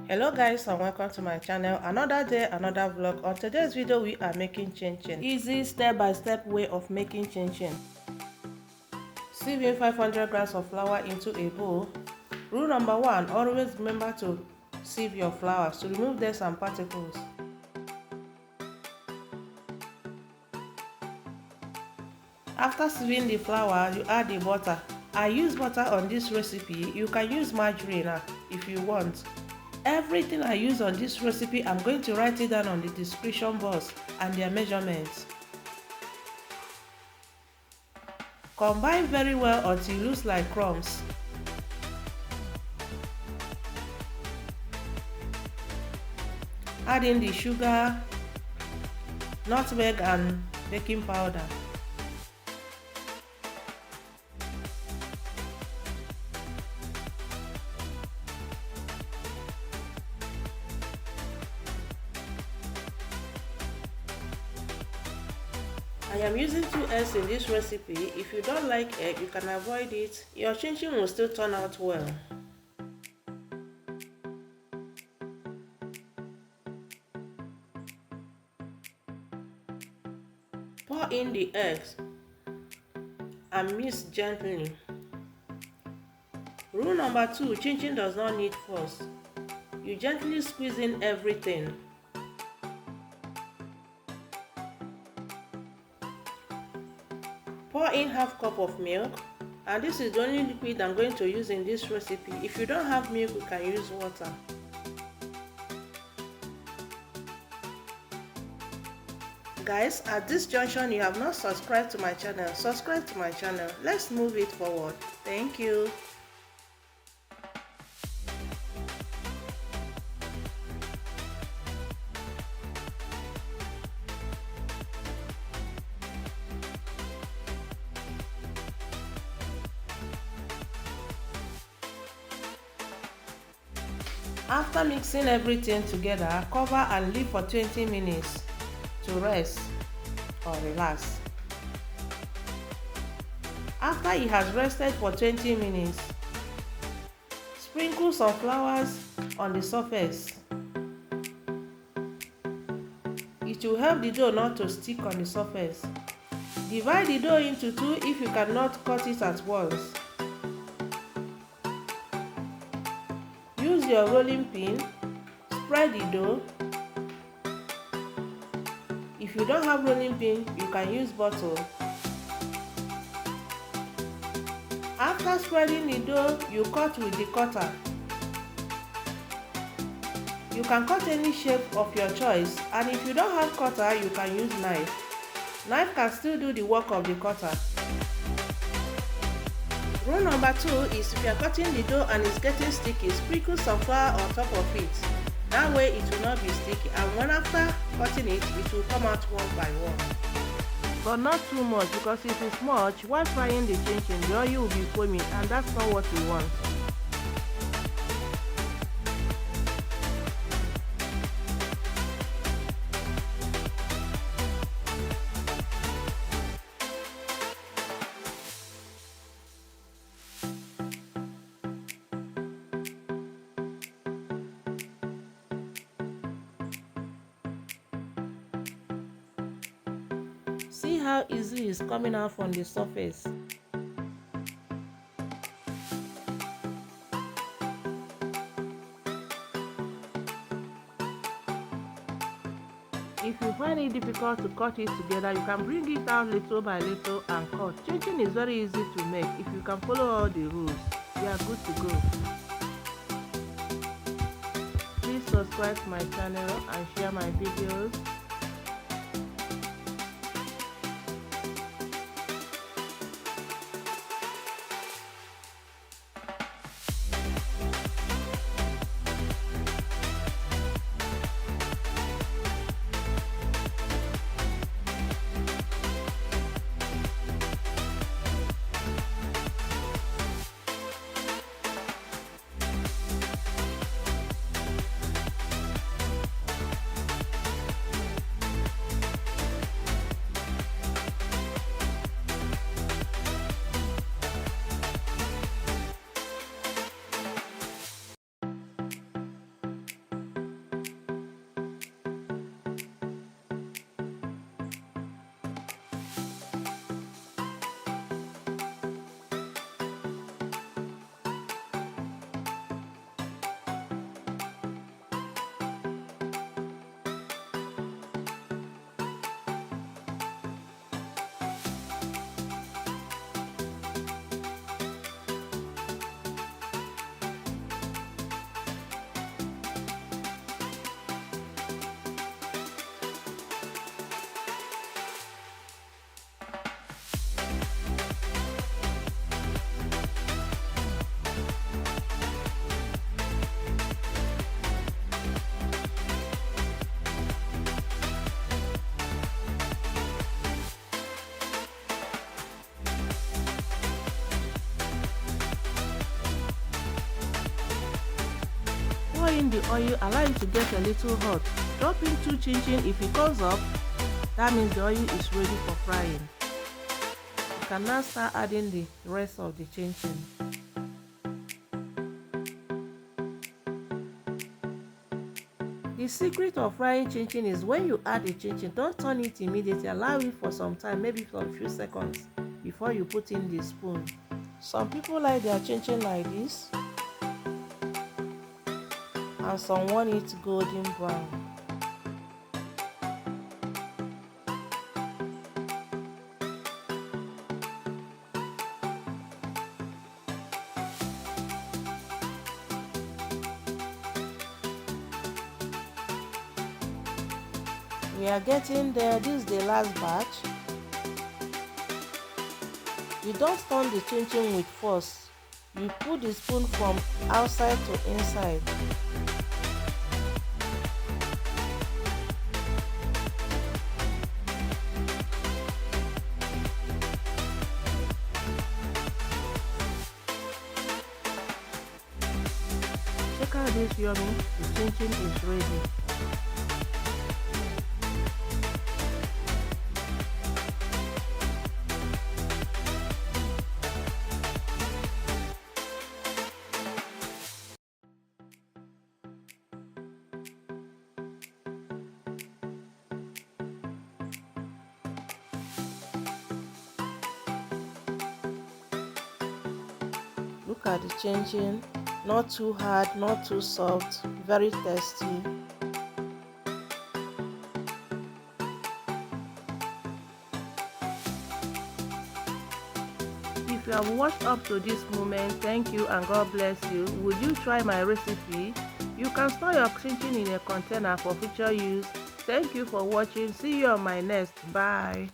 Hello guys and welcome to my channel. Another day, another vlog. On today's video we are making chin chin. Easy step-by-step way of making chin chin. Sieve in 500 grams of flour into a bowl. Rule number 1, always remember to sieve your flour to remove dust and particles. After sieving the flour, you add the butter. I use butter on this recipe. You can use margarine if you want. Everything I use on this recipe, I'm going to write it down on the description box and their measurements. Combine very well until it looks like crumbs. Add in the sugar, nutmeg and baking powder. I am using 2 eggs in this recipe. If you don't like egg, you can avoid it. Your chin chin will still turn out well. Pour in the eggs and mix gently. Rule number 2, chin chin does not need force. You gently squeeze in everything. Pour in half cup of milk, and this is the only liquid I'm going to use in this recipe. If you don't have milk, you can use water. Guys, at this junction, you have not subscribed to my channel. Subscribe to my channel. Let's move it forward. Thank you. After mixing everything together, cover and leave for 20 minutes to rest or relax. After it has rested for 20 minutes, sprinkle some flowers on the surface. It will help the dough not to stick on the surface. Divide the dough into 2 if you cannot cut it at once. Use your rolling pin, spread the dough. If you don't have rolling pin, you can use bottle. After spreading the dough, you cut with the cutter. You can cut any shape of your choice, and if you don't have cutter, you can use knife. Knife can still do the work of the cutter. Rule number 2 is if you are cutting the dough and it's getting sticky, sprinkle some flour on top of it. That way it will not be sticky, and when after cutting it, it will come out one by one. But not too much, because if it's much, while frying the chin chin, the oil will be foaming, and that's not what we want. See how easy it's coming out from the surface. If you find it difficult to cut it together, you can bring it down little by little and cut. Chin chin is very easy to make if you can follow all the rules. You are good to go. Please subscribe to my channel and share my videos. pour in the oil, allow it to get a little hot. Drop in 2 chin-chin. If it comes up, that means the oil is ready for frying. You can now start adding the rest of the chin-chin. The secret of frying chin-chin is when you add the chin-chin, don't turn it immediately. Allow it for some time, maybe for a few seconds, before you put in the spoon. Some people like their chin-chin like this, and some want it golden brown. We are getting there. This is the last batch. You don't turn the chin-chin with force. You put the spoon from outside to inside. Check out this yummy. The chin-chin is ready. Look at the chin-chin, not too hard, not too soft, very tasty. If you have watched up to this moment, thank you and God bless you. Would you try my recipe? You can store your chin-chin in a container for future use. Thank you for watching. See you on my next. Bye.